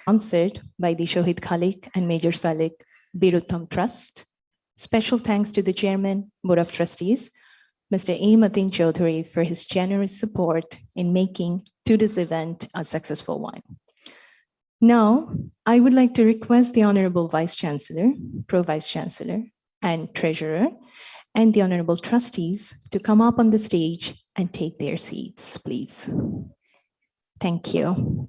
Sponsored by the Shohid Khalik and Major Salik Bir Uttam Trust. Special thanks to the Chairman, Board of Trustees, Mr. A. Mateen Chaudhary, for his generous support in making today's event a successful one. Now, I would like to request the Honorable Vice Chancellor, Pro Vice Chancellor, and Treasurer, and the Honorable Trustees to come up on the stage and take their seats, please. Thank you.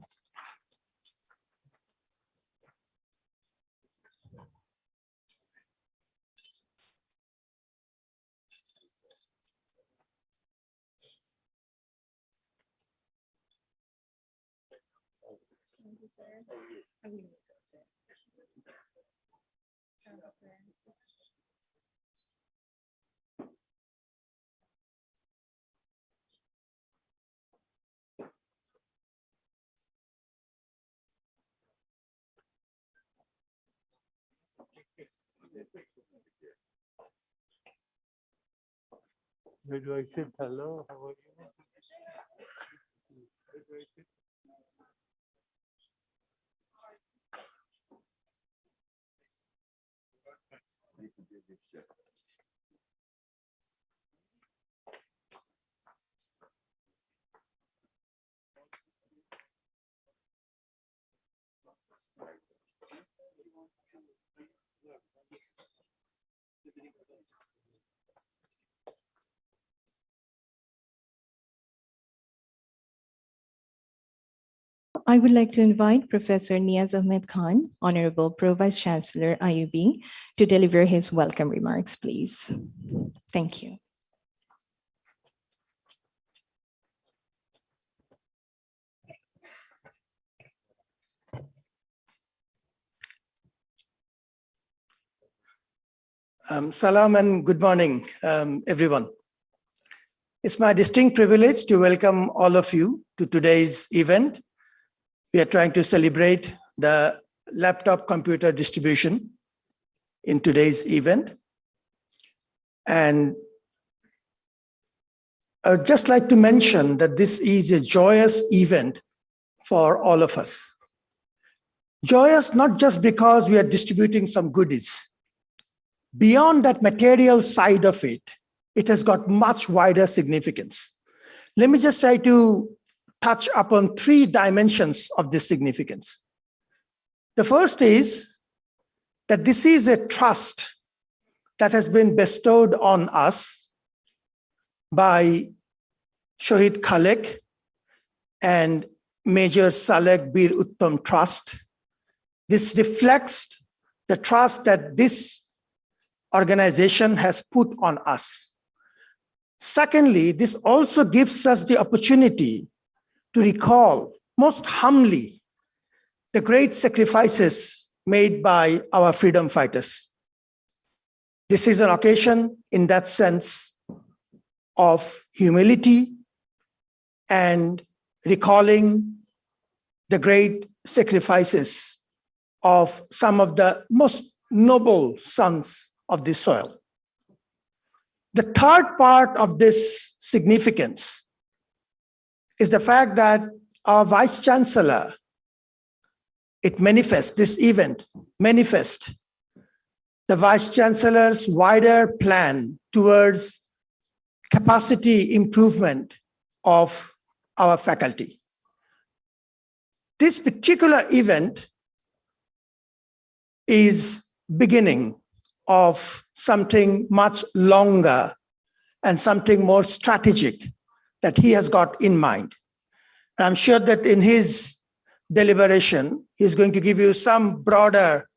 Where do I sit? Hello, how are you? Where do I sit? I would like to invite Professor Niaz Ahmed Khan, Honorable Pro Vice Chancellor, IUB, to deliver his welcome remarks, please. Thank you. Salam and good morning, everyone. It's my distinct privilege to welcome all of you to today's event. We are trying to celebrate the laptop computer distribution in today's event. And I would just like to mention that this is a joyous event for all of us. Joyous not just because we are distributing some goodies. Beyond that material side of it, it has got much wider significance. Let me just try to touch upon three dimensions of this significance. The first is that this is a trust that has been bestowed on us by Shohid Khalik and Major Salik Bir Uttam Trust. This reflects the trust that this organization has put on us. Secondly, this also gives us the opportunity to recall most humbly the great sacrifices made by our freedom fighters. This is an occasion in that sense of humility and recalling the great sacrifices of some of the most noble sons of this soil. The third part of this significance is the fact that our Vice Chancellor, this event manifests the Vice Chancellor's wider plan towards capacity improvement of our faculty. This particular event is beginning of something much longer and something more strategic that he has got in mind. And I'm sure that in his deliberation, he's going to give you some broader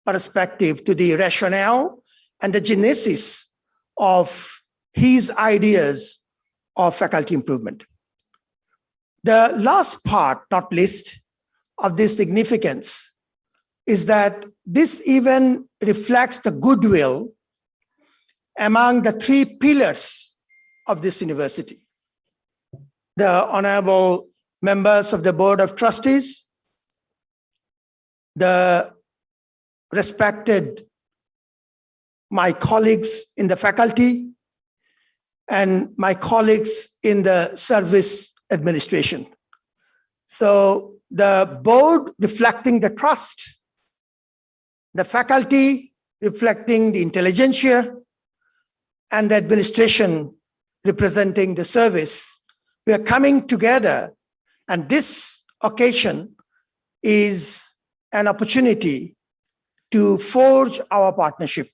perspective to the rationale and the genesis of his ideas of faculty improvement. The last part, not least, of this significance is that this event reflects the goodwill among the three pillars of this university. The honorable members of the Board of Trustees, the respected my colleagues in the faculty, and my colleagues in the service administration. So the board reflecting the trust, the faculty reflecting the intelligentsia, and the administration representing the service, we are coming together, and this occasion is an opportunity to forge our partnership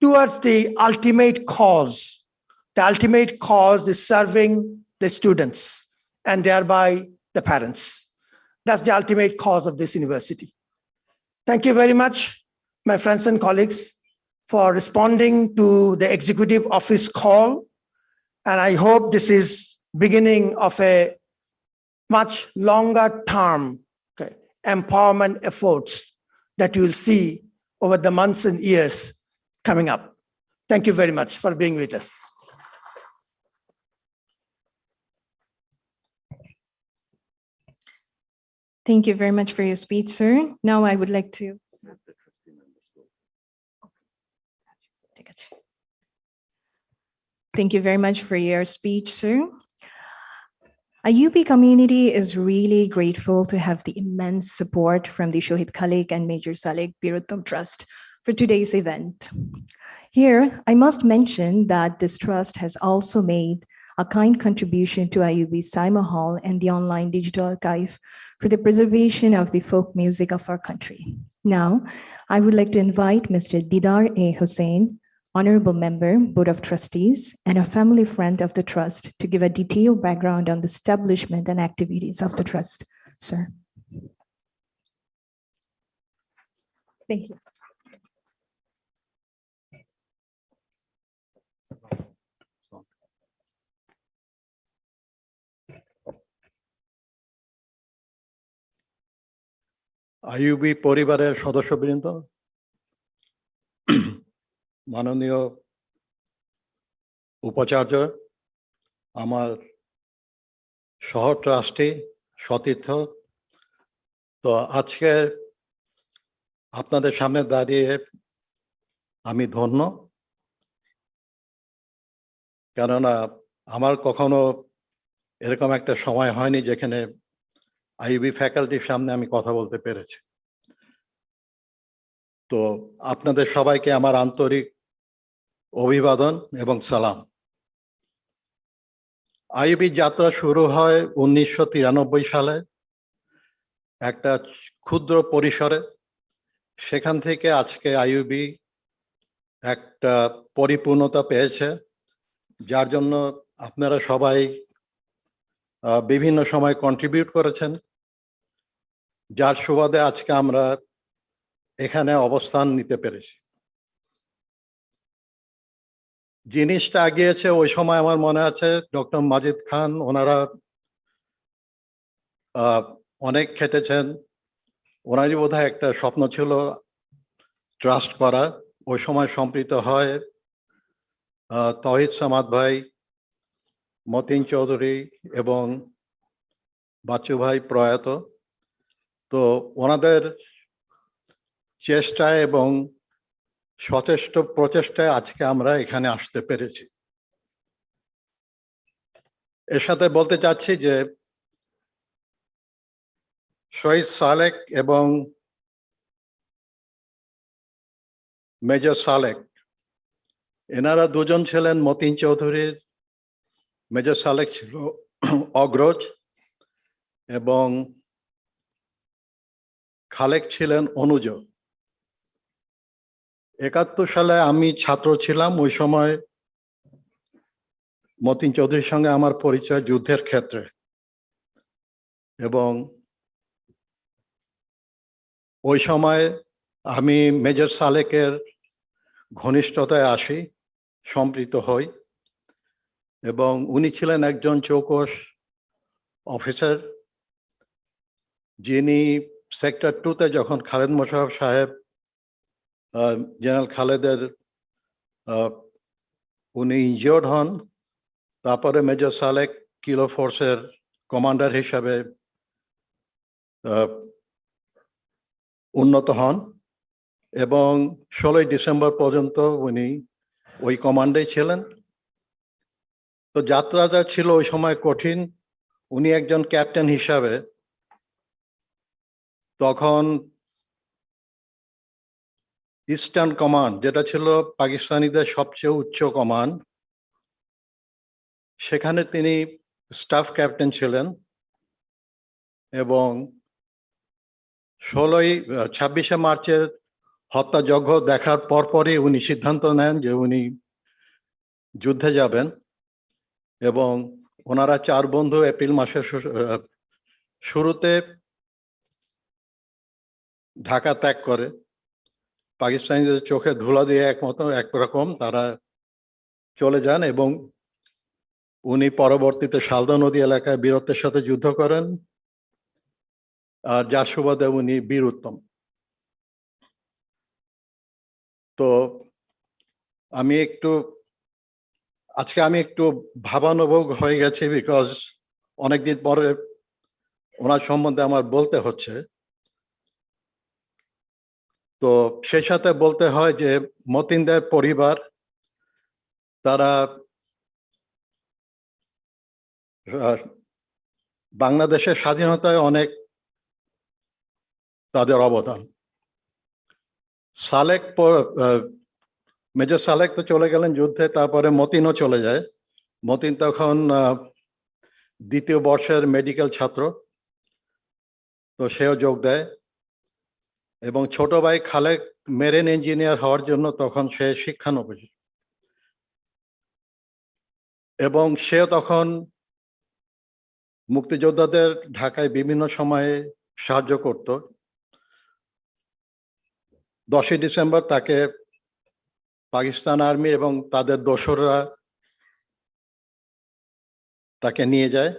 towards the ultimate cause. The ultimate cause is serving the students and thereby the parents. That's the ultimate cause of this university. Thank you very much, my friends and colleagues, for responding to the executive office call. And I hope this is beginning of a much longer term empowerment efforts that you will see over the months and years coming up. Thank you very much for being with us. Thank you very much for your speech, sir. Now I would like to. Thank you very much for your speech, sir. IUB community is really grateful to have the immense support from the Shohid Khalik and Major Salek Biruttam Trust for today's event. Here, I must mention that this trust has also made a kind contribution to IUB's Saima Hall and the online digital archive for the preservation of the folk music of our country. Now, I would like to invite Mr. Didar A. Hussain, Honorable Member, Board of Trustees, and a family friend of the Trust to give a detailed background on the establishment and activities of the Trust. Sir. Thank you. IUB পরিবারের সদস্যবৃন্দ, মাননীয় উপাচার্য, আমার সহ trustee সতীর্থ, তো আজকে আপনাদের সামনে দাঁড়িয়ে আমি ধন্য, কেননা আমার কখনো এরকম একটা সময় হয়নি যেখানে আইইবি ফ্যাকাল্টির সামনে আমি কথা বলতে পেরেছি। তো আপনাদের সবাইকে আমার আন্তরিক অভিবাদন এবং সালাম। আইইবির যাত্রা শুরু হয় 1993 সালে একটা ক্ষুদ্র পরিসরে। সেখান থেকে আজকে আইইবি একটা পরিপূর্ণতা পেয়েছে, যার জন্য আপনারা সবাই বিভিন্ন সময় কন্ট্রিবিউট করেছেন, যার সুবাদে আজকে আমরা এখানে অবস্থান নিতে পেরেছি। জিনিসটা আগিয়েছে ওই সময় আমার মনে আছে ডক্টর মাজিদ খান, ওনারা অনেক খেটেছেন। ওনারই বোধহয় একটা স্বপ্ন ছিল ট্রাস্ট করা। ওই সময় সম্পৃক্ত হয় তহিদ সামাদ ভাই, মতিন চৌধুরী এবং বাচ্চু ভাই প্রয়াত। তো ওনাদের চেষ্টায় এবং সচেষ্ট প্রচেষ্টায় আজকে আমরা এখানে আসতে পেরেছি। এর সাথে বলতে চাচ্ছি যে শহীদ সালেক এবং মেজর সালেক, এনারা দুজন ছিলেন মতিন চৌধুরীর, মেজর সালেক ছিল অগ্রজ এবং খালেক ছিলেন অনুজ। 71 সালে আমি ছাত্র ছিলাম। ওই সময় মতিন চৌধুরীর সঙ্গে আমার পরিচয় যুদ্ধের ক্ষেত্রে, এবং ওই সময় আমি মেজর সালেকের ঘনিষ্ঠতায় আসি, সম্পৃক্ত হই, এবং উনি ছিলেন একজন চৌকস অফিসার, যিনি সেক্টর 2-তে যখন খালেদ মোশাররফ সাহেব, জেনারেল খালেদের উনি ইনজিওর্ড হন, তারপরে মেজর সালেক কিলো ফোর্সের কমান্ডার হিসাবে উন্নত হন এবং 16 ডিসেম্বর পর্যন্ত উনি ওই কমান্ডেই ছিলেন। তো যাত্রাটা ছিল ওই সময় কঠিন। উনি একজন ক্যাপ্টেন হিসাবে তখন ইস্টার্ন কমান্ড, যেটা ছিল পাকিস্তানিদের সবচেয়ে উচ্চ কমান্ড, সেখানে তিনি স্টাফ ক্যাপ্টেন ছিলেন এবং 26শে মার্চের হত্যাযজ্ঞ দেখার পরপরই উনি সিদ্ধান্ত নেন যে উনি যুদ্ধে যাবেন এবং ওনারা 4 বন্ধু এপ্রিল মাসের শুরুতে ঢাকা ত্যাগ করে। পাকিস্তানিদের চোখে ধুলা দিয়ে একরকম তারা চলে যান এবং উনি পরবর্তীতে শালদা নদী এলাকায় বীরত্বের সাথে যুদ্ধ করেন, আর যার সুবাদে উনি বীর উত্তম। তো আজকে আমি একটু ভাবানুভব হয়ে গেছি, বিকজ অনেকদিন পরে ওনার সম্বন্ধে আমার বলতে হচ্ছে। তো সেই সাথে বলতে হয় যে মতিনদের পরিবার, তারা বাংলাদেশের স্বাধীনতায় অনেক তাদের অবদান। মেজর সালেক তো চলে গেলেন যুদ্ধে, তারপরে মতিনও চলে যায়। মতিন তখন 2য় বর্ষের মেডিকেল ছাত্র, তো সেও যোগ দেয় এবং ছোট ভাই খালেক মেরিন ইঞ্জিনিয়ার হওয়ার জন্য তখন সে শিক্ষানবিশ এবং সে তখন মুক্তিযোদ্ধাদের ঢাকায় বিভিন্ন সময়ে সাহায্য করত। 10ই ডিসেম্বর তাকে পাকিস্তান আর্মি এবং তাদের দোসররা তাকে নিয়ে যায়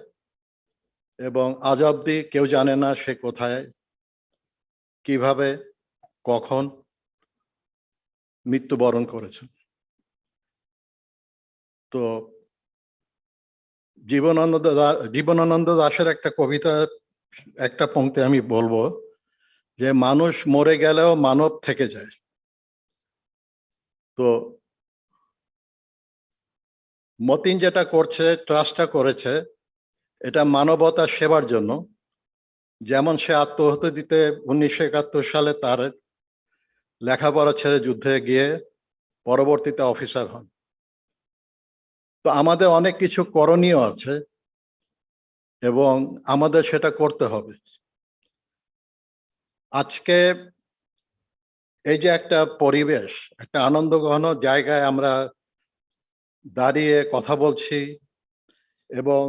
এবং আজ অব্দি কেউ জানে না সে কোথায়, কিভাবে, কখন মৃত্যুবরণ করেছেন। তো জীবনানন্দ দাশের একটা কবিতার একটা পংক্তি আমি বলবো, যে মানুষ মরে গেলেও মানব থেকে যায়। তো মতিন যেটা করছে, ট্রাস্টটা করেছে, এটা মানবতা সেবার জন্য। যেমন সে আত্মহত্যা দিতে 1971 সালে তার লেখাপড়া ছেড়ে যুদ্ধে গিয়ে পরবর্তীতে অফিসার হন। তো আমাদের অনেক কিছু করণীয় আছে এবং আমাদের সেটা করতে হবে। আজকে এই যে একটা পরিবেশ, একটা আনন্দঘন জায়গায় আমরা দাঁড়িয়ে কথা বলছি এবং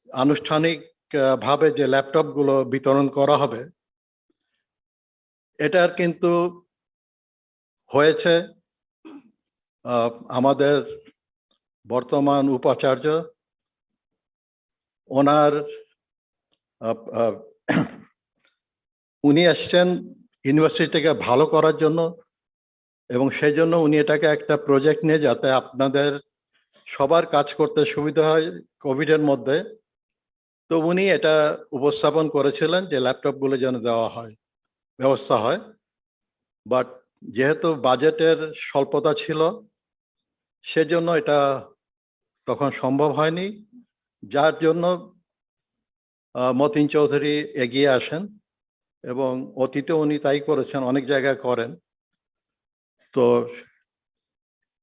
আনুষ্ঠানিক ভাবে যে ল্যাপটপ গুলো বিতরণ করা হবে, এটার কিন্তু হয়েছে আমাদের বর্তমান উপাচার্য, ওনার উনি আসছেন ইউনিভার্সিটিকে ভালো করার জন্য এবং সেই জন্য উনি এটাকে একটা প্রজেক্ট নিয়ে, যাতে আপনাদের সবার কাজ করতে সুবিধা হয় কোভিডের মধ্যে। তো উনি এটা উপস্থাপন করেছিলেন যে ল্যাপটপগুলো যেন দেওয়া হয়, ব্যবস্থা হয়। বাট যেহেতু বাজেটের স্বল্পতা ছিল, সেজন্য এটা তখন সম্ভব হয়নি, যার জন্য মতিন চৌধুরী এগিয়ে আসেন এবং অতীতে উনি তাই করেছেন, অনেক জায়গায় করেন। তো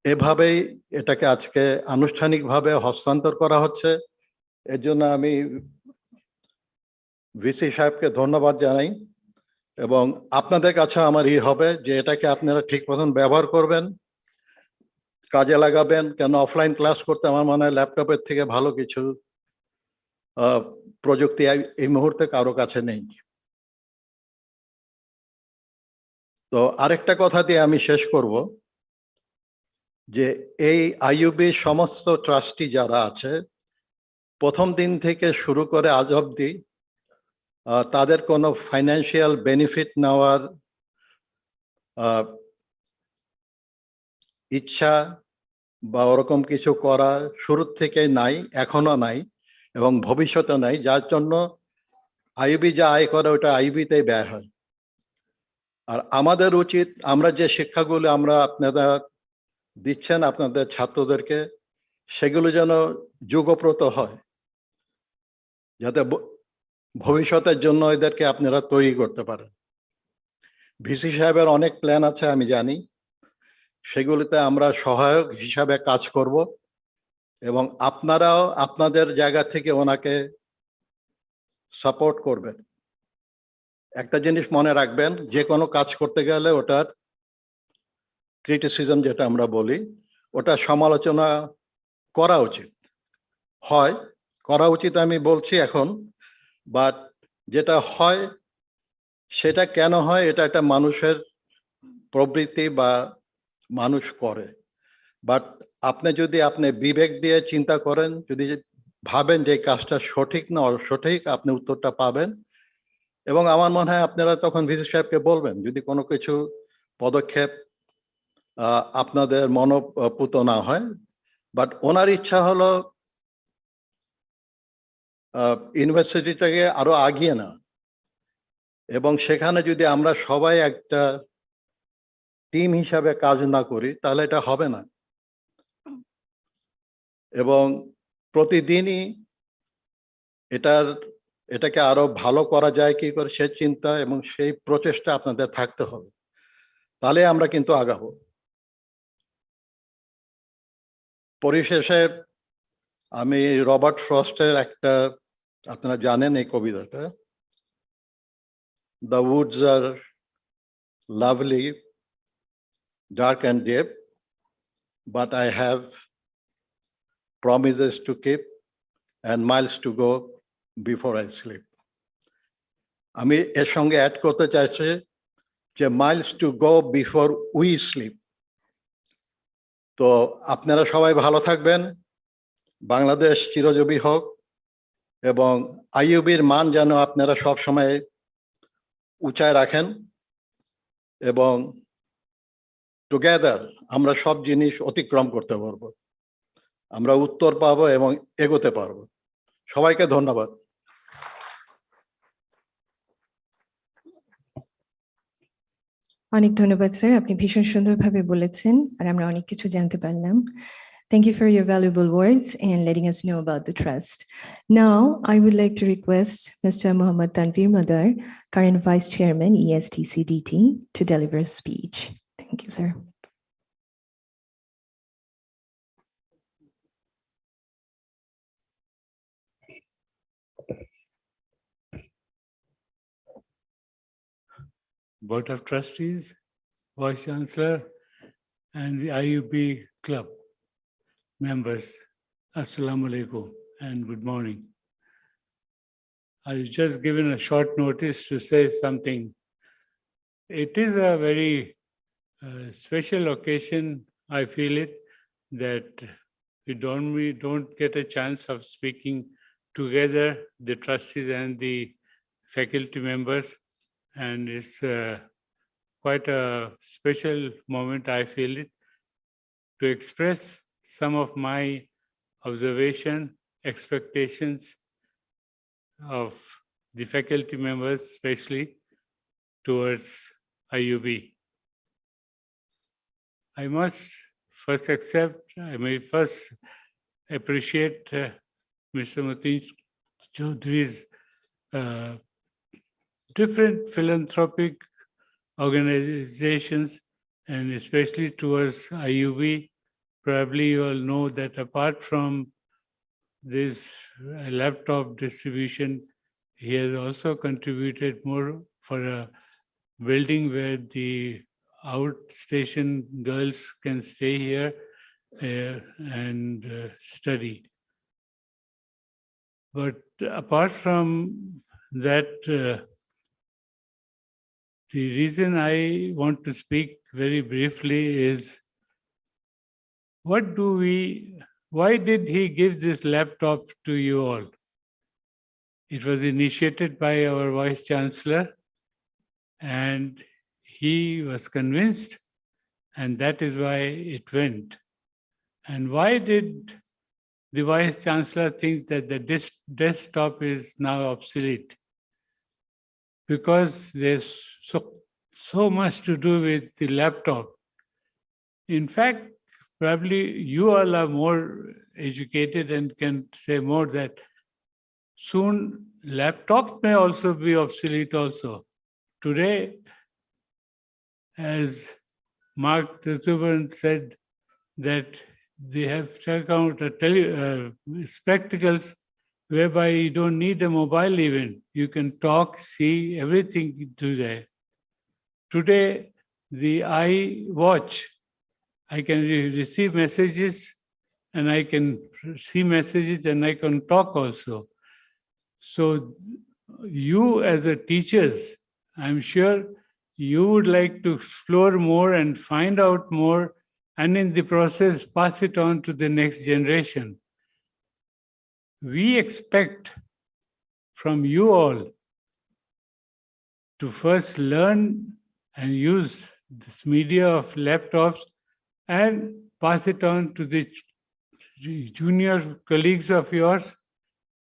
এভাবেই এটাকে আজকে আনুষ্ঠানিকভাবে হস্তান্তর করা হচ্ছে। এর জন্য আমি ভিসি সাহেবকে ধন্যবাদ জানাই এবং আপনাদের কাছে আমার হবে যে এটাকে আপনারা ঠিক মতন ব্যবহার করবেন, কাজে লাগাবেন। কেন অফলাইন ক্লাস করতে আমার মনে হয় ল্যাপটপের থেকে ভালো কিছু প্রযুক্তি এই মুহূর্তে কারো কাছে নেই। তো আরেকটা কথা দিয়ে আমি শেষ করব, যে এই আইইউবি সমস্ত ট্রাস্টি যারা আছে, প্রথম দিন থেকে শুরু করে আজ অবধি তাদের কোনো ফাইন্যান্সিয়াল বেনিফিট নেওয়ার ইচ্ছা বা ওরকম কিছু করা শুরুর থেকে নাই, এখনো নাই এবং ভবিষ্যতে নাই। যার জন্য আইইবি যা আয় করে ওটা আইইবিতেই ব্যয় হয়। আর আমাদের উচিত, আমরা যে শিক্ষাগুলো আমরা আপনারা দিচ্ছেন আপনাদের ছাত্রদেরকে, সেগুলো যেন যুগপ্রত হয়, যাতে ভবিষ্যতের জন্য এদেরকে আপনারা তৈরি করতে পারেন। ভিসি সাহেবের অনেক প্ল্যান আছে আমি জানি, সেগুলিতে আমরা সহায়ক হিসাবে কাজ করব এবং আপনারাও আপনাদের জায়গা থেকে ওনাকে সাপোর্ট করবেন। একটা জিনিস মনে রাখবেন, যে কোনো কাজ করতে গেলে ওটার ক্রিটিসিজম যেটা আমরা বলি, ওটা সমালোচনা করা উচিত হয়, করা উচিত আমি বলছি এখন, বাট যেটা হয় সেটা কেন হয় এটা একটা মানুষের প্রবৃত্তি বা মানুষ করে। বাট আপনি যদি আপনি বিবেক দিয়ে চিন্তা করেন, যদি ভাবেন যে এই কাজটা সঠিক না অসঠিক, আপনি উত্তরটা পাবেন। এবং আমার মনে হয় আপনারা তখন ভিসি সাহেবকে বলবেন যদি কোনো কিছু পদক্ষেপ আপনাদের মনোপুত না হয়। বাট ওনার ইচ্ছা হলো ইউনিভার্সিটিটাকে আরো আগিয়ে না, এবং সেখানে যদি আমরা সবাই একটা টিম হিসাবে কাজ না করি তাহলে এটা হবে না। এবং প্রতিদিনই এটাকে আরো ভালো করা যায় কি করে সে চিন্তা এবং সেই প্রচেষ্টা আপনাদের থাকতে হবে, তাহলে আমরা কিন্তু আগাবো। পরিশেষে আমি রবার্ট ফ্রস্টের একটা, আপনারা জানেন এই কবিতাটা, the woods are lovely dark and deep, but I have promises to keep and miles to go before I sleep. আমি এর সঙ্গে অ্যাড করতে চাইছি যে miles to go before we sleep. তো আপনারা সবাই ভালো থাকবেন, বাংলাদেশ চিরজীবী হোক, এবং আইইউবির মান যেন আপনারা সব সময় উঁচায় রাখেন, এবং টুগেদার আমরা সব জিনিস অতিক্রম করতে পারবো, আমরা উত্তর পাবো এবং এগোতে পারবো। সবাইকে ধন্যবাদ। অনেক ধন্যবাদ স্যার, আপনি ভীষণ সুন্দরভাবে বলেছেন আর আমরা অনেক কিছু জানতে পারলাম। Thank you for your valuable words and letting us know about the trust. Now, I would like to request Mr. Muhammad Tanvir Madar, current Vice Chairman, ESTCDT, to deliver a speech. Thank you, sir. Board of Trustees, Vice Chancellor, and the IUB Club members, Assalamu alaikum and good morning. I was just given a short notice to say something. It is a very special occasion, I feel it, that we don't get a chance of speaking together, the trustees and the faculty members, and it's quite a special moment, I feel it, to express some of my observation, expectations of the faculty members, especially towards IUB. I must first appreciate Mr. Mateen Chaudhary's different philanthropic organizations, and especially towards IUB. Probably you all know that apart from this laptop distribution, he has also contributed more for a building where the outstation girls can stay here and study. But apart from that, the reason I want to speak very briefly is, why did he give this laptop to you all? It was initiated by our Vice Chancellor, and he was convinced, and that is why it went. And why did the Vice Chancellor think that the desktop is now obsolete? Because there's so much to do with the laptop. In fact, probably you all are more educated and can say more that soon laptops may also be obsolete also. Today, as Mark Zuckerberg said, that they have checked out spectacles whereby you don't need a mobile even. You can talk, see everything through there. Today, the iWatch, I can receive messages and I can see messages and I can talk also. So you as a teachers, I'm sure you would like to explore more and find out more, and in the process pass it on to the next generation. We expect from you all to first learn and use this media of laptops and pass it on to the junior colleagues of yours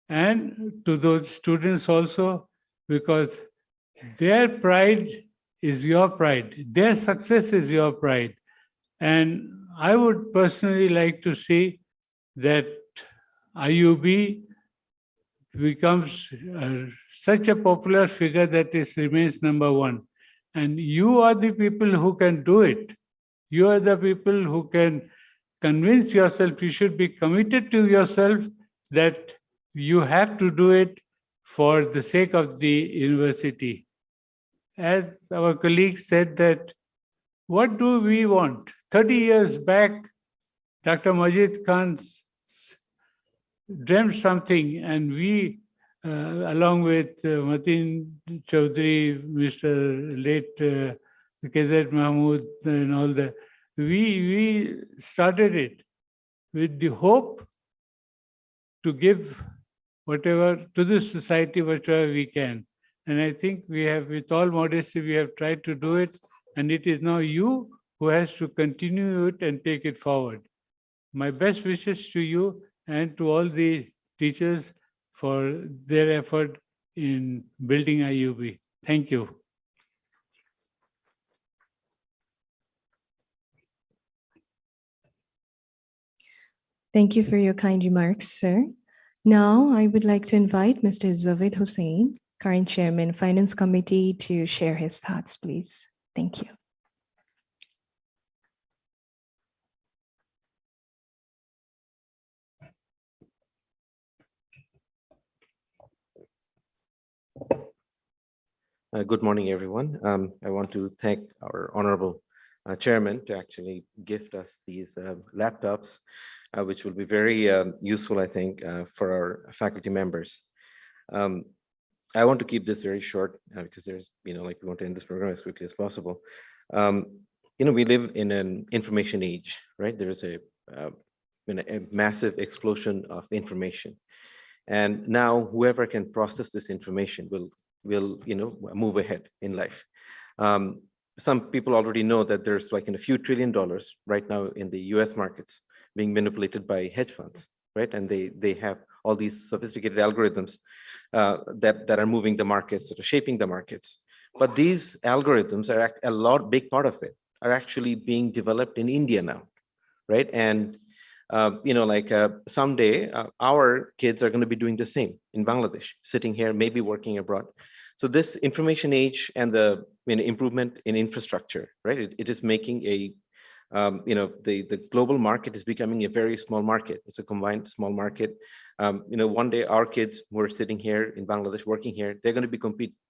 and to those students also, because their pride is your pride. Their success is your pride. And I would personally like to see that IUB becomes such a popular figure that it remains number one. And you are the people who can do it. You are the people who can convince yourself, you should be committed to yourself that you have to do it for the sake of the university. As our colleague said that, what do we want? 30 years back, Dr. Majid Khan dreamt something, and we, along with Mateen Chaudhary, Mr. late KZ Mahmood and all that, we started it with the hope to give whatever to the society, whatever we can. And I think we have, with all modesty, we have tried to do it. And it is now you who has to continue it and take it forward. My best wishes to you and to all the teachers for their effort in building IUB. Thank you. Thank you for your kind remarks, sir. Now, I would like to invite Mr. Zavid Hussain, current Chairman, Finance Committee, to share his thoughts, please. Thank you. Good morning, everyone. I want to thank our honorable chairman to actually gift us these laptops, which will be very useful, I think, for our faculty members. I want to keep this very short because there's, like we want to end this program as quickly as possible. We live in an information age, right? There is a massive explosion of information. And now whoever can process this information will move ahead in life. Some people already know that there's like a few $1 trillion right now in the US markets being manipulated by hedge funds, right? And they have all these sophisticated algorithms that are moving the markets, that are shaping the markets. But these algorithms are big part of it are actually being developed in India now, right? And someday our kids are going to be doing the same in Bangladesh, sitting here, maybe working abroad. So this information age and the improvement in infrastructure, right? It is making the global market is becoming a very small market. It's a combined small market. One day our kids who are sitting here in Bangladesh, working here, they're going to be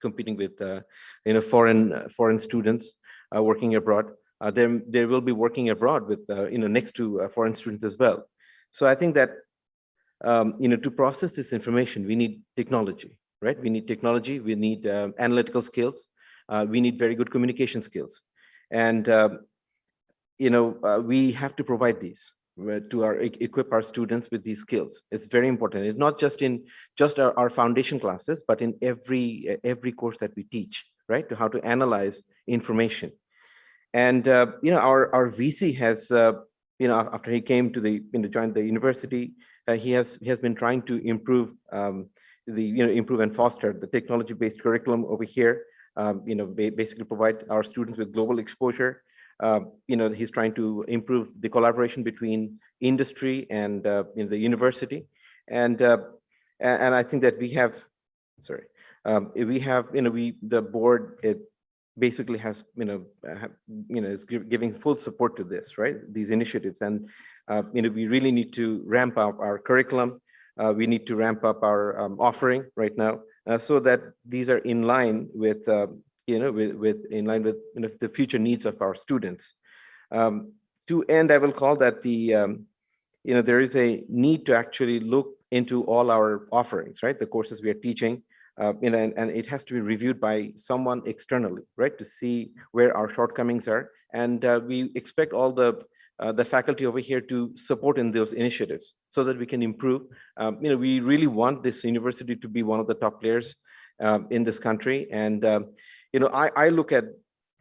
competing with foreign students working abroad. They will be working abroad with next to foreign students as well. So I think that to process this information, we need technology, right? We need technology. We need analytical skills. We need very good communication skills, and we have to provide these to equip our students with these skills. It's very important. It's not just in our foundation classes, but in every course that we teach, right? To how to analyze information. And our VC has after he came to joined the university, he has been trying to improve improve and foster the technology-based curriculum over here. Basically provide our students with global exposure. He's trying to improve the collaboration between industry and the university. And And I think that we have, sorry, we have, the board, it basically has, is giving full support to this, right? These initiatives. And, we really need to ramp up our curriculum. We need to ramp up our offering right now so that these are in line with, the future needs of our students. To end, I will call that there is a need to actually look into all our offerings, right? The courses we are teaching, and it has to be reviewed by someone externally, right? To see where our shortcomings are. And we expect all the faculty over here to support in those initiatives so that we can improve. We really want this university to be one of the top players in this country. And, I look at,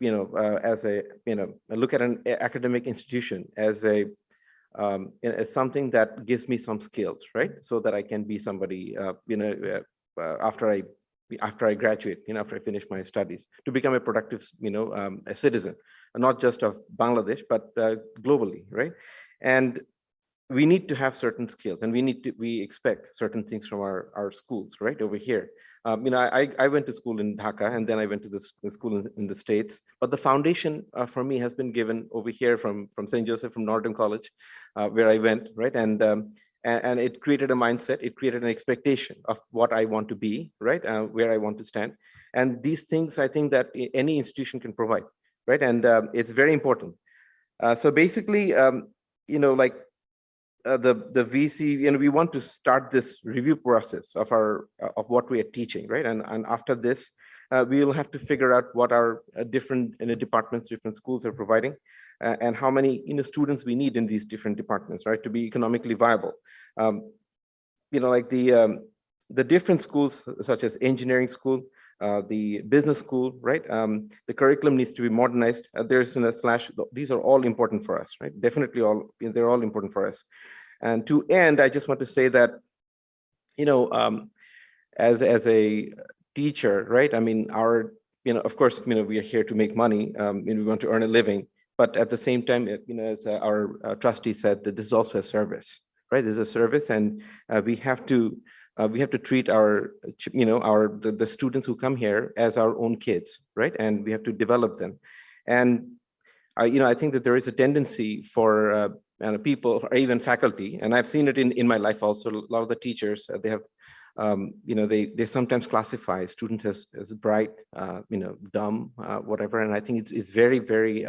I look at an academic institution as as something that gives me some skills, right? So that I can be somebody, after I graduate, after I finish my studies, to become a productive, a citizen, not just of Bangladesh, but globally, right? And we need to have certain skills, and we expect certain things from our schools, right, over here. I went to school in Dhaka, and then I went to the school in the States, but the foundation for me has been given over here from St. Joseph, from Norton College, where I went, right? And it created a mindset, it created an expectation of what I want to be, right? Where I want to stand. And these things, I think that any institution can provide, right? And it's very important. So basically, the VC, we want to start this review process of what we are teaching, right? And after this, we will have to figure out what our different departments, different schools are providing, and how many students we need in these different departments, right, to be economically viable. Like the different schools, such as engineering school, the business school, right? The curriculum needs to be modernized. There's these are all important for us, right? Definitely they're all important for us. And to end, I just want to say that, as a teacher, right? I mean, of course, we are here to make money, and we want to earn a living. But at the same time, as our trustee said, that this is also a service, right? This is a service, and we have to treat the students who come here as our own kids, right? And we have to develop them. And I think that there is a tendency for people, or even faculty, and I've seen it in my life also. A lot of the teachers, they have, they sometimes classify students as bright, dumb, whatever. And I think it's very, very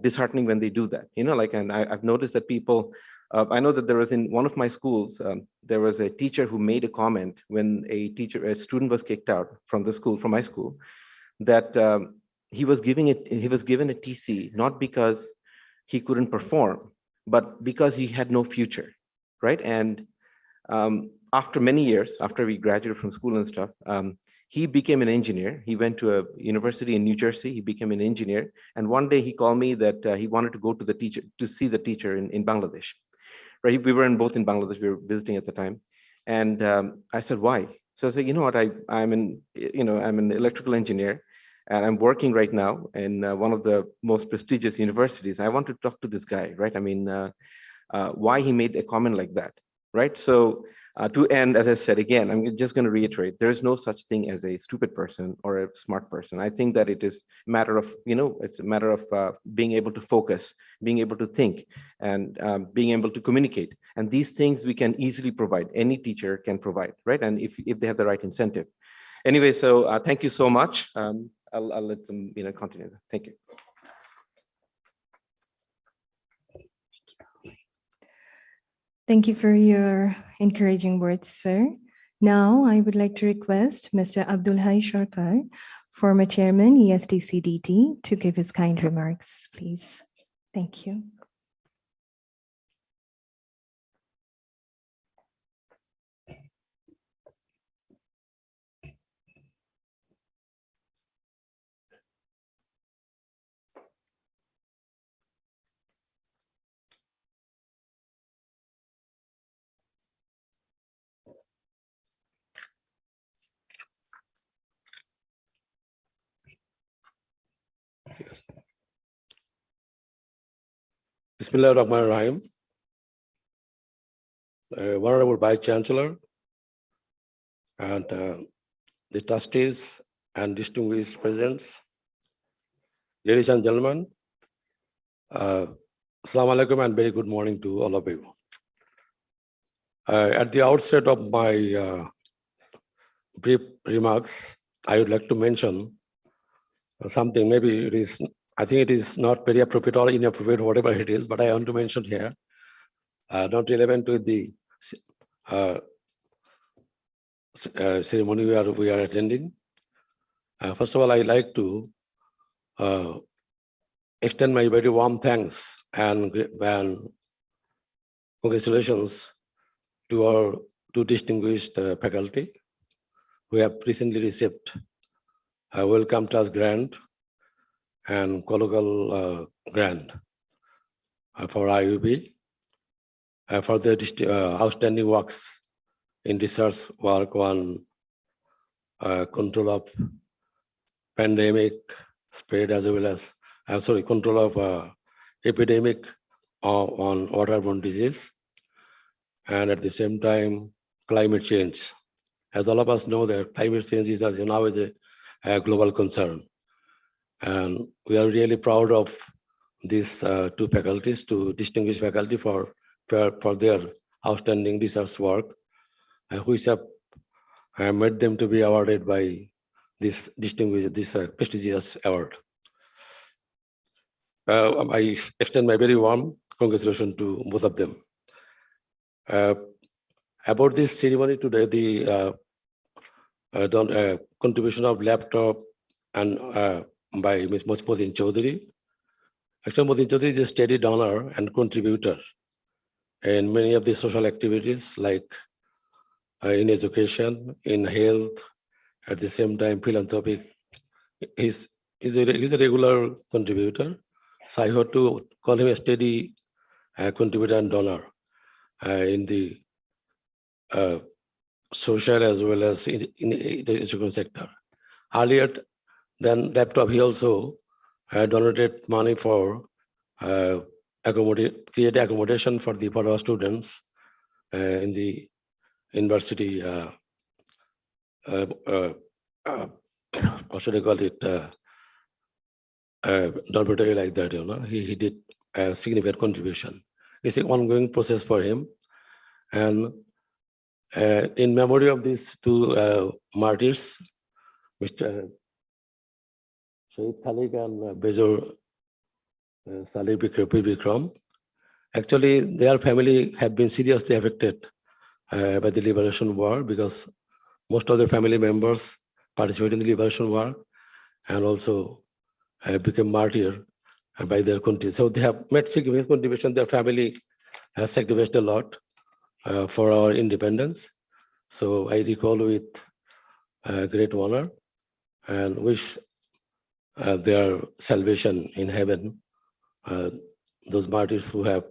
disheartening when they do that. And I've noticed that people. I know that there was in one of my schools, there was a teacher who made a comment when a student was kicked out from my school, that he was given a TC, not because he couldn't perform, but because he had no future, right? And after many years, after we graduated from school and stuff, he became an engineer. He went to a university in New Jersey. He became an engineer. And one day he called me that he wanted to go to see the teacher in Bangladesh. Right, we were both in Bangladesh. We were visiting at the time, and I said, "Why?" So I said, "You know what? I'm an electrical engineer, and I'm working right now in one of the most prestigious universities. I want to talk to this guy, right? I mean, why he made a comment like that, right?" So to end, as I said again, I'm just going to reiterate: there is no such thing as a stupid person or a smart person. I think that it is a matter of, it's a matter of being able to focus, being able to think, and being able to communicate. And these things we can easily provide. Any teacher can provide, right? And if they have the right incentive. Anyway, so thank you so much. I'll let them continue. Thank you. Thank you for your encouraging words, sir. Now, I would like to request Mr. Abdul Hai Sarkar, former chairman, ESDCDT, to give his kind remarks, please. Thank you. Bismillah ar-Rahman ar-Rahim. Honorable Vice Chancellor, and the trustees and distinguished presents, ladies and gentlemen, Assalamu alaikum and very good morning to all of you. At the outset of my brief remarks, I would like to mention something. Maybe it is, I think it is not very appropriate or inappropriate, whatever it is, but I want to mention here, not relevant to the ceremony we are attending. First of all, I like to extend my very warm thanks and congratulations to our two distinguished faculty who have recently received a Welcome Trust Grant and colloquial grant for IUB for their outstanding works in research work on control of pandemic spread as well as control of epidemic on waterborne disease, and at the same time climate change. As all of us know, that climate change is now a global concern, and we are really proud of these two faculties, two distinguished faculty for their outstanding research work, which have made them to be awarded by this prestigious award. I extend my very warm congratulations to both of them. About this ceremony today, the contribution of laptop and by Ms. Motin Chaudhary. Actually, Motin Chaudhary is a steady donor and contributor in many of the social activities like in education, in health, at the same time philanthropic. He's a regular contributor. So I have to call him a steady contributor and donor in the social as well as in the education sector. Earlier than laptop, he also donated money for create accommodation for our students in the university. What should I call it? Dormitory like that, you know. He did a significant contribution. It's an ongoing process for him, and in memory of these two martyrs, Mr. Shahid Khalik and Major Salih Bikram. Actually, their family had been seriously affected by the Liberation War because most of their family members participated in the Liberation War and also became martyr by their country. So they have made significant contribution. Their family has sacrificed a lot for our independence. So I recall with great honor and wish their salvation in heaven, those martyrs who have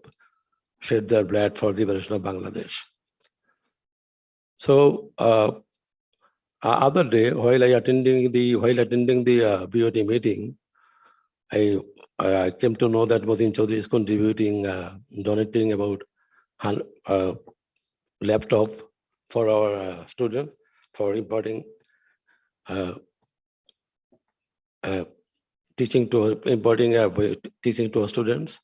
shed their blood for the liberation of Bangladesh. So other day, while attending the BOD meeting, I came to know that Motin Chaudhary is contributing, donating about laptop for our student for imparting teaching to our students.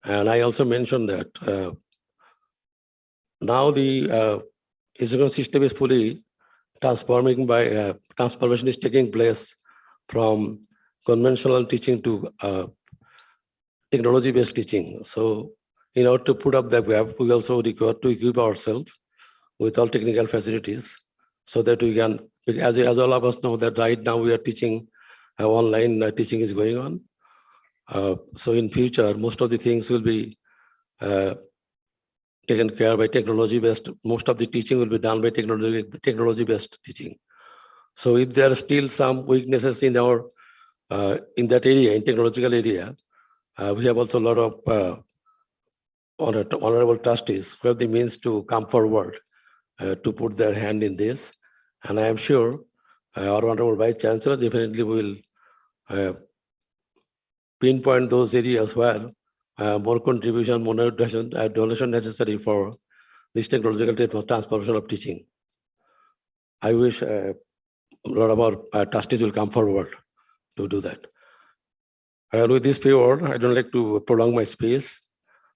And I also mentioned that now the education system is fully transformation is taking place from conventional teaching to technology-based teaching. So in order to put up that gap, we also require to equip ourselves with all technical facilities so that we can, as all of us know that right now we are teaching, online teaching is going on. So in future, most of the things will be taken care by technology-based. Most of the teaching will be done by technology-based teaching. So if there are still some weaknesses in our in that area, in technological area, we have also a lot of honorable trustees who have the means to come forward to put their hand in this. And I am sure our Honorable Vice Chancellor definitely will pinpoint those areas where more contribution, more donation necessary for this technological transformation of teaching. I wish a lot of our trustees will come forward to do that. And with this period, I don't like to prolong my speech.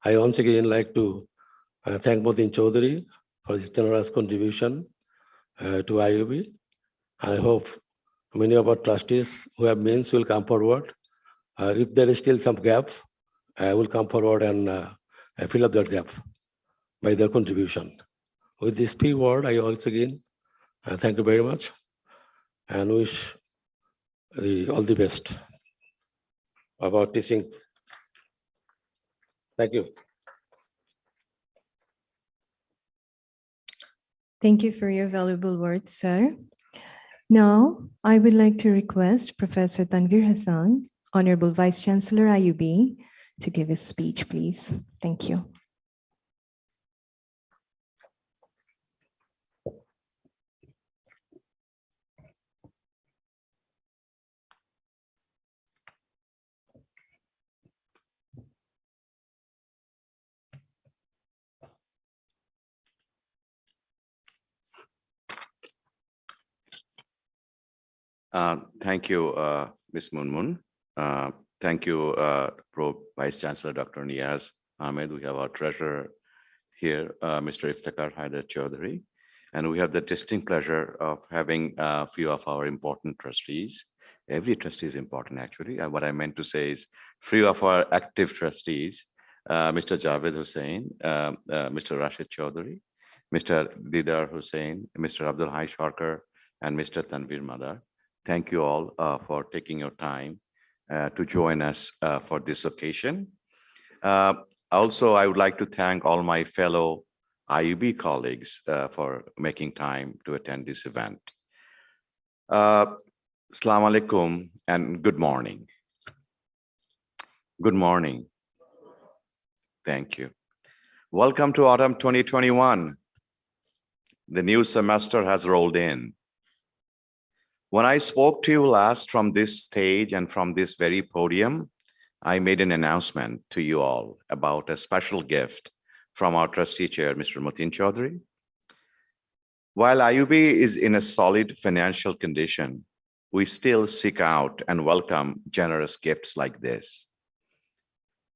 I once again like to thank Motin Chaudhary for his generous contribution to IUB. I hope many of our trustees who have means will come forward. If there is still some gap, I will come forward and fill up that gap by their contribution. With this P word, I once again thank you very much and wish all the best about teaching. Thank you. Thank you for your valuable words, sir. Now, I would like to request Professor Tanvir Hassan, Honorable Vice Chancellor IUB, to give his speech, please. Thank you. Thank you, Ms. Munmun. Thank you, Pro Vice Chancellor Dr. Niaz Ahmed. We have our treasurer here, Mr. Iftikhar Haider Chaudhary. And we have the distinct pleasure of having a few of our important trustees. Every trustee is important, actually. What I meant to say is few of our active trustees, Mr. Javed Hussain, Mr. Rashid Chaudhary, Mr. Didar Hussain, Mr. Abdul Hai Sharkar, and Mr. Tanvir Madar. Thank you all for taking your time to join us for this occasion. Also, I would like to thank all my fellow IUB colleagues for making time to attend this event. Assalamu alaikum and good morning. Good morning. Thank you. Welcome to autumn 2021. The new semester has rolled in. When I spoke to you last from this stage and from this very podium, I made an announcement to you all about a special gift from our trustee chair, Mr. Motin Chaudhary. While IUB is in a solid financial condition, we still seek out and welcome generous gifts like this.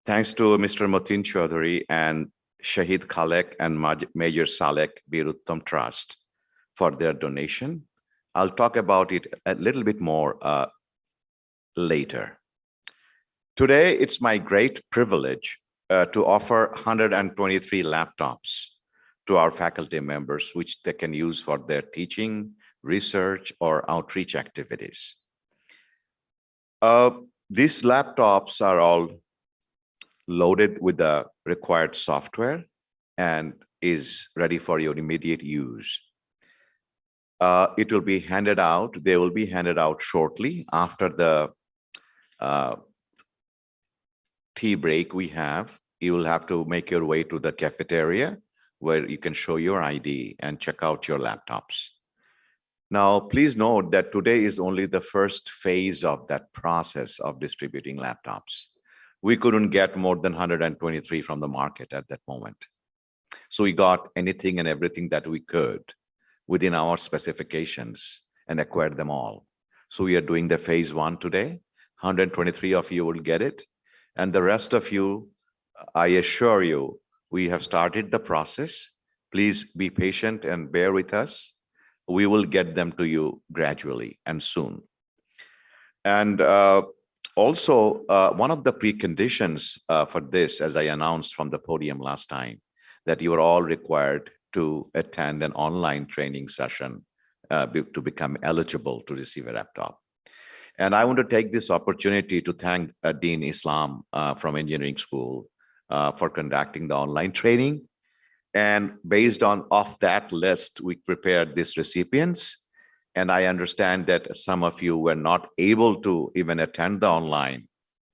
Thanks to Mr. Motin Chaudhary and Shahid Khalek and Major Salek Biruttam Trust for their donation. I'll talk about it a little bit more later. Today, it's my great privilege to offer 123 laptops to our faculty members, which they can use for their teaching, research, or outreach activities. These laptops are all loaded with the required software and is ready for your immediate use. It will be handed out. They will be handed out shortly after the tea break we have. You will have to make your way to the cafeteria where you can show your ID and check out your laptops. Now, please note that today is only the first phase of that process of distributing laptops. We couldn't get more than 123 from the market at that moment. So we got anything and everything that we could within our specifications and acquired them all. So we are doing the phase 1 today. 123 of you will get it. And the rest of you, I assure you, we have started the process. Please be patient and bear with us. We will get them to you gradually and soon. And also, one of the preconditions for this, as I announced from the podium last time, that you are all required to attend an online training session to become eligible to receive a laptop. And I want to take this opportunity to thank Dean Islam from Engineering School for conducting the online training. And based on off that list, we prepared these recipients. And I understand that some of you were not able to even attend the online.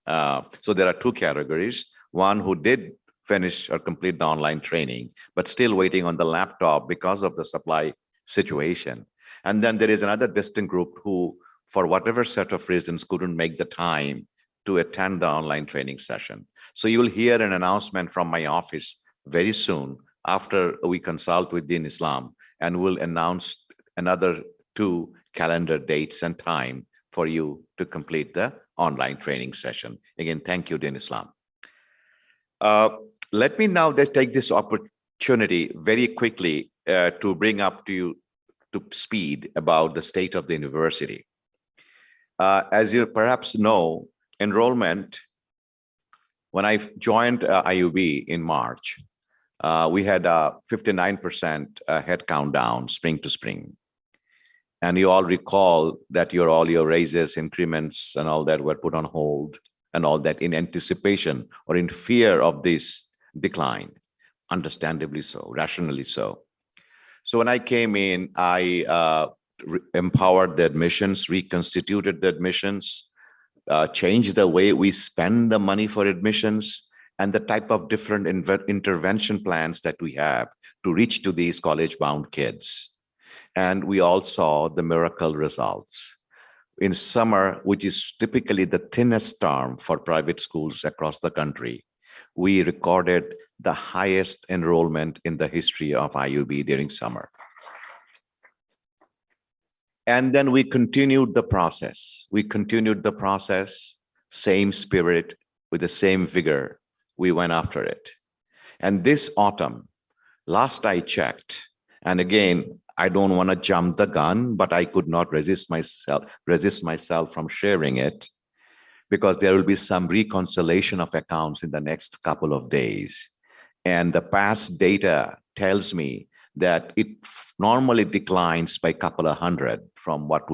So there are two categories. One who did finish or complete the online training, but still waiting on the laptop because of the supply situation. And then there is another distinct group who, for whatever set of reasons, couldn't make the time to attend the online training session. So you will hear an announcement from my office very soon after we consult with Dean Islam, and we'll announce another 2 calendar dates and time for you to complete the online training session. Again, thank you, Din Islam. Let me now just take this opportunity very quickly to bring up to you to speed about the state of the university. As you perhaps know, enrollment, when I joined IUB in March, we had a 59% headcount down spring to spring. And you all recall that all your raises, increments, and all that were put on hold, and all that in anticipation or in fear of this decline, understandably so, rationally so. So when I came in, I empowered the admissions, reconstituted the admissions, changed the way we spend the money for admissions, and the type of different intervention plans that we have to reach to these college-bound kids. And we all saw the miracle results. In summer, which is typically the thinnest term for private schools across the country, we recorded the highest enrollment in the history of IUB during summer. And then we continued the process. Same spirit, with the same vigor, we went after it. And this autumn, last I checked, and again, I don't want to jump the gun, but I could not resist myself from sharing it, because there will be some reconciliation of accounts in the next couple of days. And the past data tells me that it normally declines by a couple of hundred from what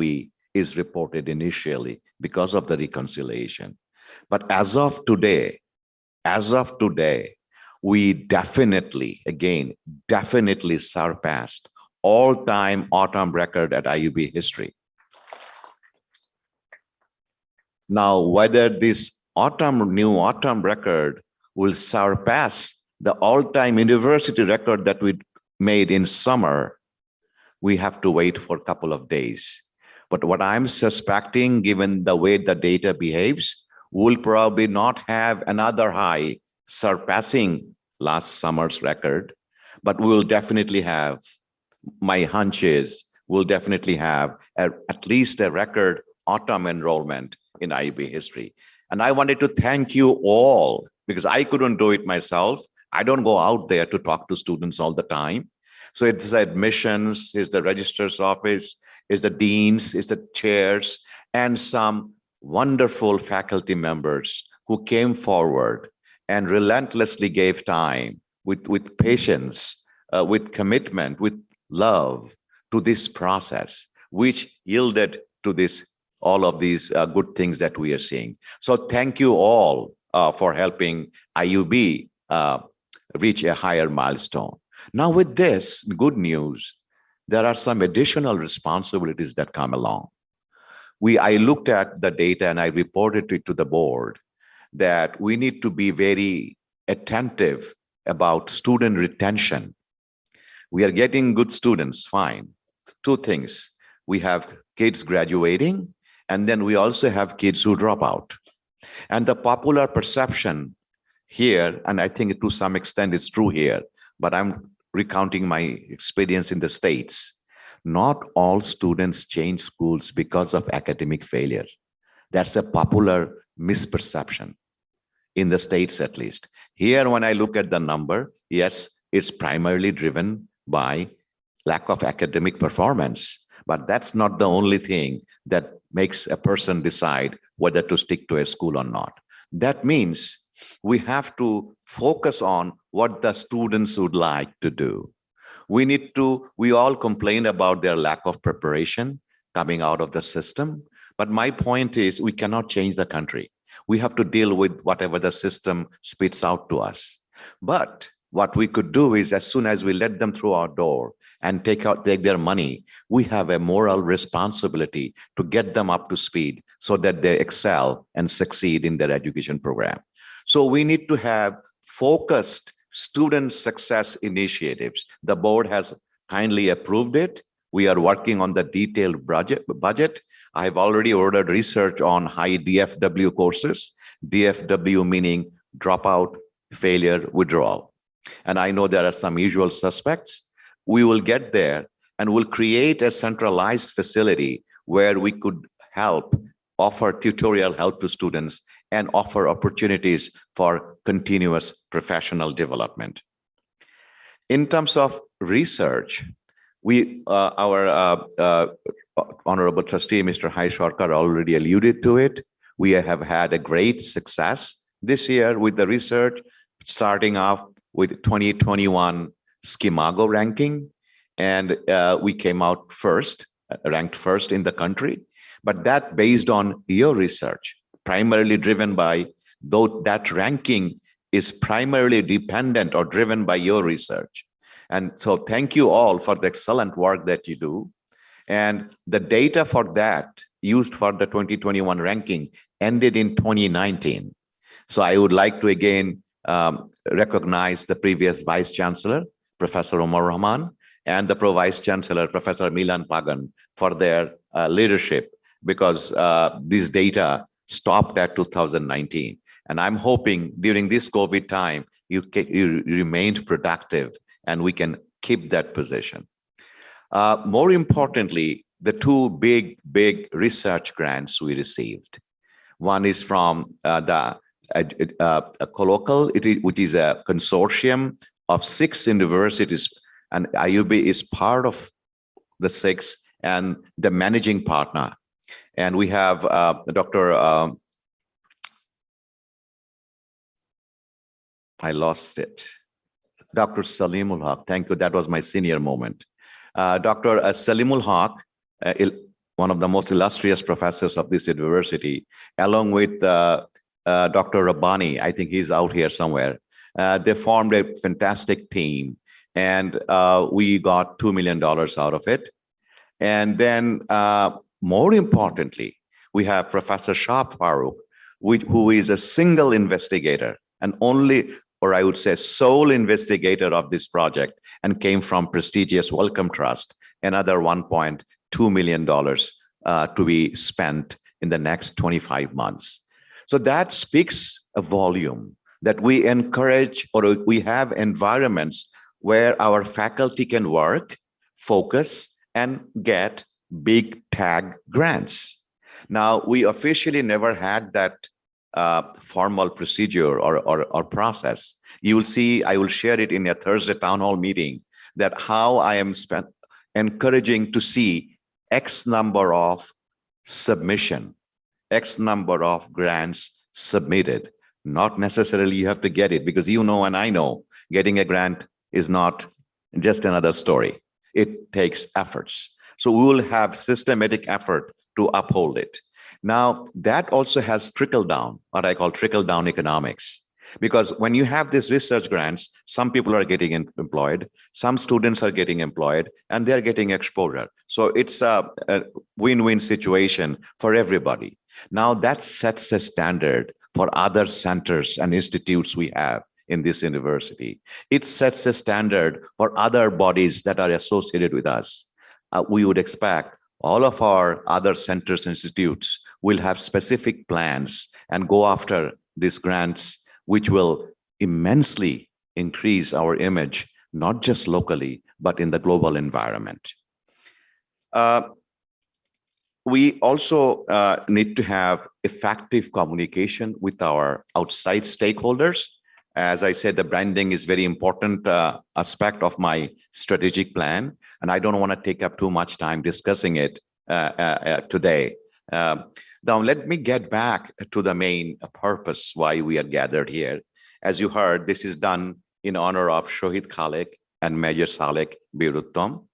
is reported initially because of the reconciliation. But as of today, we definitely surpassed all-time autumn record at IUB history. Now, whether this new autumn record will surpass the all-time university record that we made in summer, we have to wait for a couple of days. But what I'm suspecting, given the way the data behaves, we'll probably not have another high surpassing last summer's record, but we will definitely have, my hunch is, we'll definitely have at least a record autumn enrollment in IUB history. And I wanted to thank you all, because I couldn't do it myself. I don't go out there to talk to students all the time. So it's admissions, it's the registrar's office, it's the deans, it's the chairs, and some wonderful faculty members who came forward and relentlessly gave time with patience, with commitment, with love to this process, which yielded to all of these good things that we are seeing. So thank you all for helping IUB reach a higher milestone. Now with this good news, there are some additional responsibilities that come along. I looked at the data and I reported it to the board that we need to be very attentive about student retention. We are getting good students, fine. Two things. We have kids graduating, and then we also have kids who drop out. And the popular perception here, and I think to some extent it's true here, but I'm recounting my experience in the States. Not all students change schools because of academic failure. That's a popular misperception in the States, at least. Here, when I look at the number, yes, it's primarily driven by lack of academic performance, but that's not the only thing that makes a person decide whether to stick to a school or not. That means we have to focus on what the students would like to do. We all complain about their lack of preparation coming out of the system. But my point is, we cannot change the country. We have to deal with whatever the system spits out to us. But what we could do is, as soon as we let them through our door and take their money, we have a moral responsibility to get them up to speed so that they excel and succeed in their education program. So we need to have focused student success initiatives. The board has kindly approved it. We are working on the detailed budget. I have already ordered research on high DFW courses, DFW meaning dropout, failure, withdrawal. And I know there are some usual suspects. We will get there. and we'll create a centralized facility where we could help offer tutorial help to students and offer opportunities for continuous professional development. In terms of research, our Honorable Trustee, Mr. Hai Sarkar, already alluded to it. We have had a great success this year with the research, starting off with 2021 Scimago ranking. And we came out first, ranked first in the country. But that based on your research, primarily driven by, though that ranking is primarily dependent or driven by your research. And so thank you all for the excellent work that you do. And the data for that used for the 2021 ranking ended in 2019. So I would like to again recognize the previous Vice Chancellor, Professor Omar Rahman, and the Pro-Vice Chancellor, Professor Milan Pagan, for their leadership, because this data stopped at 2019. And I'm hoping during this COVID time, you remained productive and we can keep that position. More importantly, the two big research grants we received. One is from the Colloquial, which is a consortium of 6 universities, and IUB is part of the 6 and the managing partner. And we have Dr. I lost it. Dr. Salimul Haq. Thank you. That was my senior moment. Dr. Salimul Haq, one of the most illustrious professors of this university, along with Dr. Rabbani, I think he's out here somewhere. They formed a fantastic team, and we got $2 million out of it. And then more importantly, we have Professor Shah Farooq, who is a single investigator and only, or I would say sole investigator of this project, and came from prestigious Wellcome Trust, another $1.2 million to be spent in the next 25 months. So that speaks a volume that we encourage, or we have environments where our faculty can work, focus, and get big tag grants. Now, we officially never had that formal procedure or process. You will see, I will share it in a Thursday town hall meeting, that how I am encouraging to see X number of submission, X number of grants submitted. Not necessarily you have to get it, because you know and I know getting a grant is not just another story. It takes efforts. So we will have systematic effort to uphold it. Now, that also has trickle down, what I call trickle down economics. Because when you have these research grants, some people are getting employed, some students are getting employed, and they're getting exposure. So it's a win-win situation for everybody. Now that sets a standard for other centers and institutes we have in this university. It sets a standard for other bodies that are associated with us. We would expect all of our other centers and institutes will have specific plans and go after these grants, which will immensely increase our image, not just locally, but in the global environment. We also need to have effective communication with our outside stakeholders. As I said, the branding is very important aspect of my strategic plan, and I don't want to take up too much time discussing it today. Now, let me get back to the main purpose why we are gathered here. As you heard, this is done in honor of Shohid Khalik and Major Salek Bir-Uttam.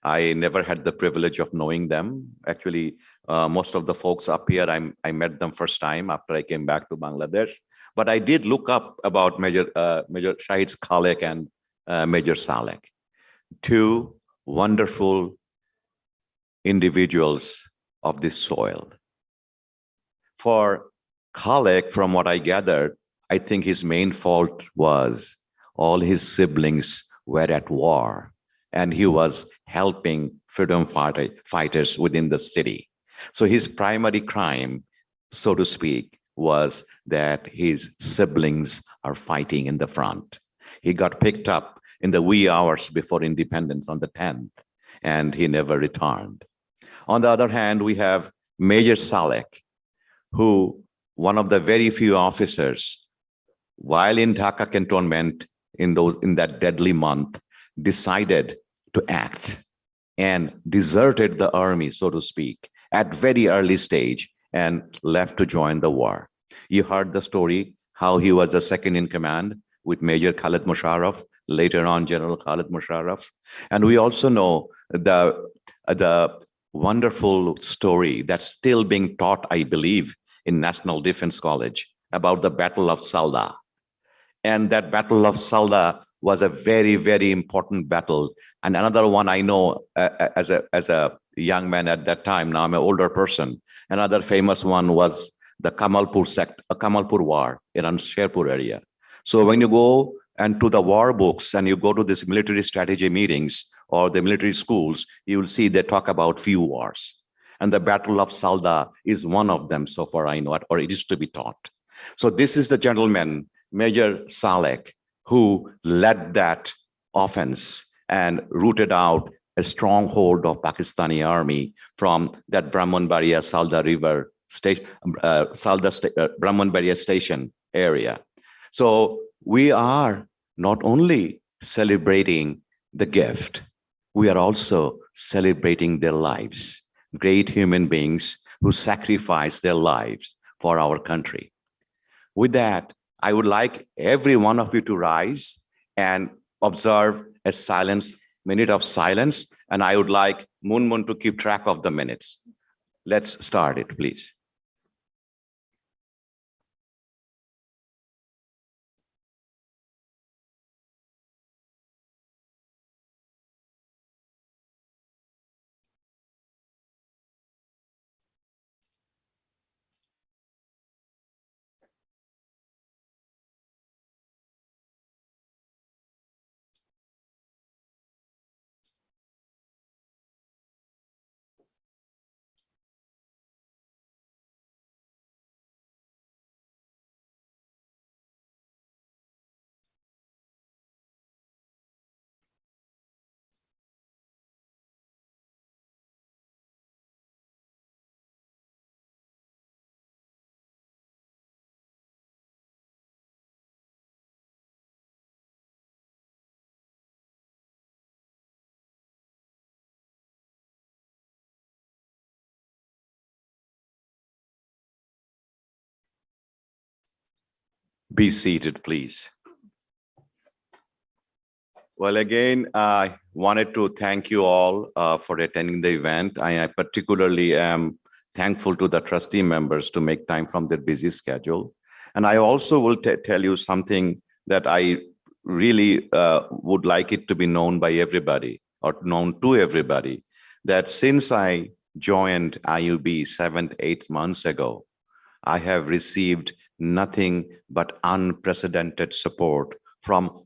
I never had the privilege of knowing them. Actually, most of the folks up here, I met them first time after I came back to Bangladesh. But I did look up about Major Shahid Khalik and Major Salek, two wonderful individuals of this soil. For Khalik, from what I gathered, I think his main fault was all his siblings were at war, and he was helping freedom fighters within the city. So his primary crime, so to speak, was that his siblings are fighting in the front. He got picked up in the wee hours before independence on the 10th. and he never returned. On the other hand, we have Major Salek, who one of the very few officers, while in Dhaka cantonment in that deadly month, decided to act and deserted the army, so to speak, at very early stage and left to join the war. You heard the story, how he was the second in command with Major Khalid Musharraf, later on General Khalid Musharraf. And we also know the wonderful story that's still being taught, I believe, in National Defense College about the Battle of Salda. And that Battle of Salda was a very, very important battle. And another one I know as a young man at that time, now I'm an older person, another famous one was the Kamalpur War in Sherpur area. So when you go and to the war books and you go to these military strategy meetings or the military schools, you will see they talk about few wars. And the Battle of Salda is one of them, so far I know, or it is to be taught. So this is the gentleman, Major Salek, who led that offense and rooted out a stronghold of Pakistani army from that Brahmanbaria Salda River station, Brahmanbaria station area. So we are not only celebrating the gift, we are also celebrating their lives, great human beings who sacrificed their lives for our country. With that, I would like every one of you to rise and observe a minute of silence, and I would like Moon to keep track of the minutes. Let's start it, please. Be seated, please. Well, again, I wanted to thank you all for attending the event. I particularly am thankful to the trustee members to make time from their busy schedule. And I also will tell you something that I really would like it to be known by everybody or known to everybody, that since I joined IUB 7-8 months ago, I have received nothing but unprecedented support from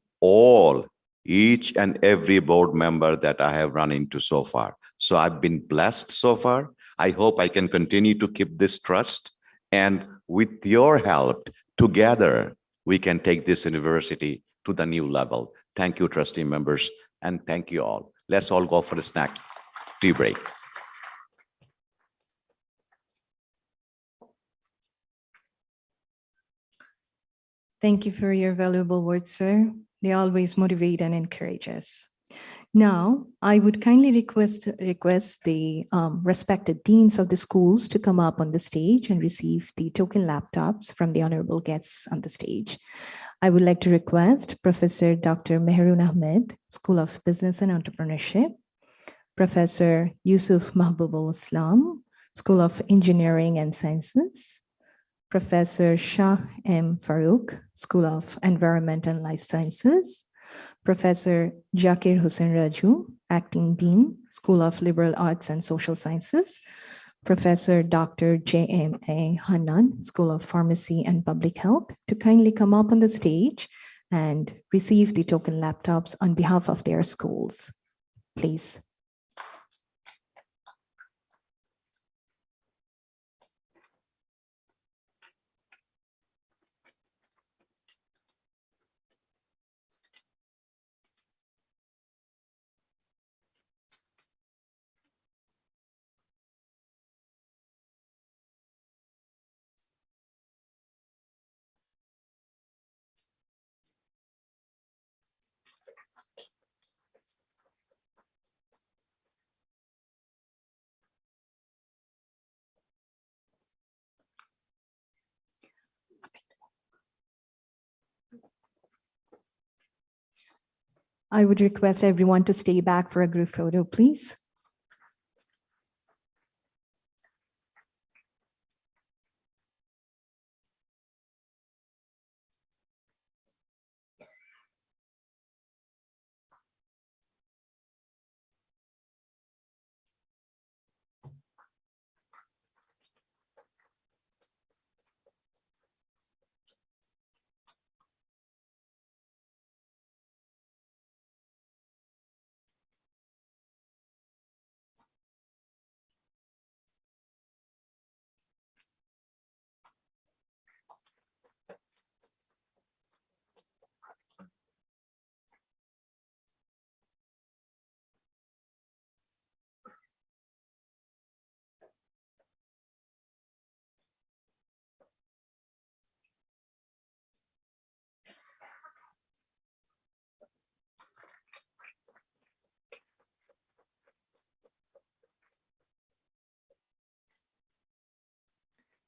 each and every board member that I have run into so far. So I've been blessed so far. I hope I can continue to keep this trust. And with your help, together, we can take this university to the new level. Thank you, trustee members, and thank you all. Let's all go for a snack tea break. Thank you for your valuable words, sir. They always motivate and encourage us. Now, I would kindly request the respected deans of the schools to come up on the stage and receive the token laptops from the honorable guests on the stage. I would like to request Professor Dr. Mehrun Ahmed, School of Business and Entrepreneurship, Professor Yusuf Mahbubul Islam, School of Engineering and Sciences, Professor Shah M. Farouk, School of Environment and Life Sciences, Professor Jakir Hussain Raju, Acting Dean, School of Liberal Arts and Social Sciences, Professor Dr. J.M.A. Hanan, School of Pharmacy and Public Health, to kindly come up on the stage and receive the token laptops on behalf of their schools. Please. I would request everyone to stay back for a group photo, please.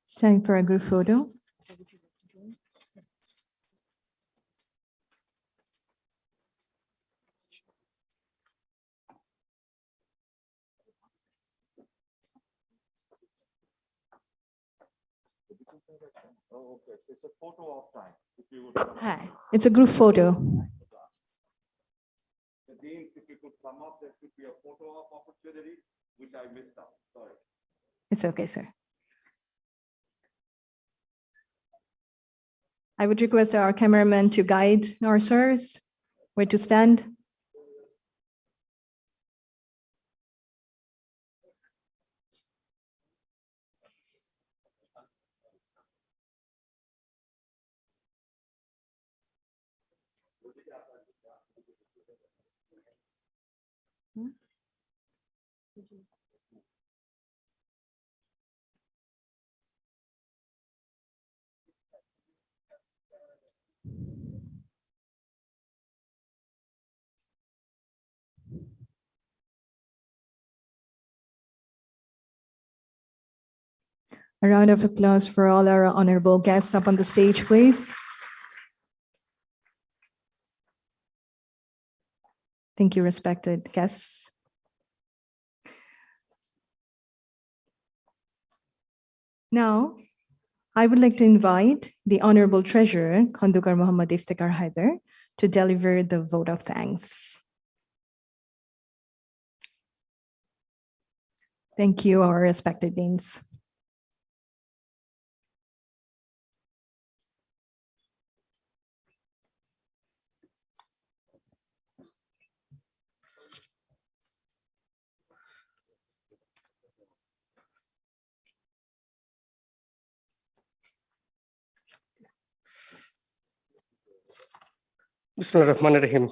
It's time for a group photo. Hi, it's a group photo. The Deans, if you could come up, there could be a photo op opportunity, which I missed out, sorry. It's okay, sir. I would request our cameraman to guide our sirs where to stand. A round of applause for all our honorable guests up on the stage, please. Thank you, respected guests. Now, I would like to invite the Honorable Treasurer, Khandukar Muhammad Iftikhar Haider, to deliver the vote of thanks. Thank you, our respected deans. Bismillahirrahmanirrahim.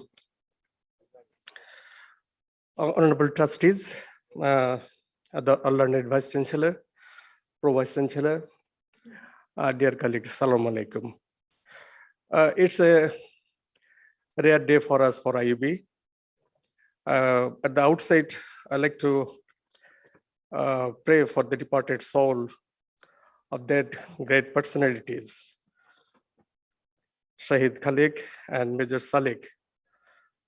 Honorable trustees, the learned Vice Chancellor, Pro Vice Chancellor, dear colleagues, Assalamu alaikum. It's a rare day for us for IUB. At the outset, I'd like to pray for the departed soul of that great personalities, Shahid Khalik and Major Salik,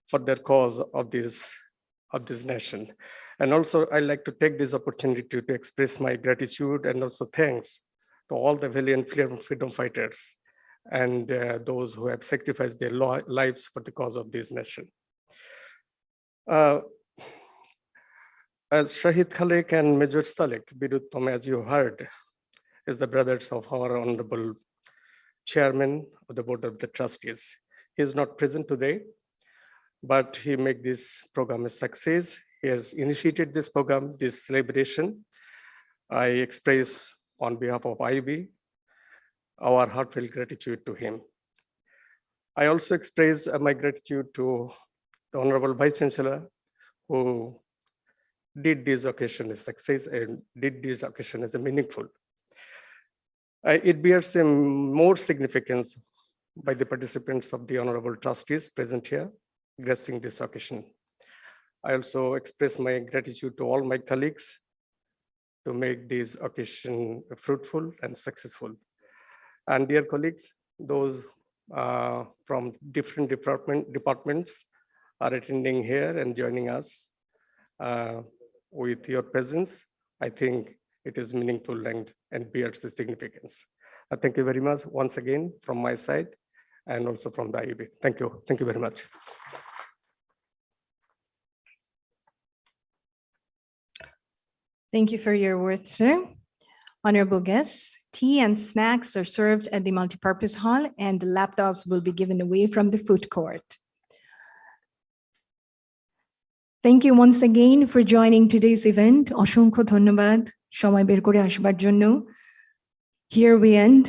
for their cause of this nation. And also, I'd like to take this opportunity to express my gratitude and also thanks to all the valiant freedom fighters and those who have sacrificed their lives for the cause of this nation. As Shahid Khalik and Major Salik, Biruttam, as you heard, is the brothers of our Honorable Chairman of the Board of the Trustees. He is not present today, but he made this program a success. He has initiated this program, this celebration. I express on behalf of IUB our heartfelt gratitude to him. I also express my gratitude to the Honorable Vice Chancellor, who did this occasion a success and did this occasion as a meaningful. It bears a more significance by the participants of the Honorable Trustees present here, gracing this occasion. I also express my gratitude to all my colleagues to make this occasion fruitful and successful. And dear colleagues, those from different departments, are attending here and joining us with your presence. I think it is meaningful and bears the significance. Thank you very much once again from my side and also from the IUB. Thank you. Thank you very much. Thank you for your words, sir. Honorable guests, tea and snacks are served at the multipurpose hall and the laptops will be given away from the food court. Thank you once again for joining today's event. অসংখ্য ধন্যবাদ সময় বের করে আসবার জন্য. Here we end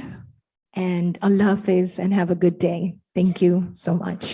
and Allah Hafiz and have a good day. Thank you so much.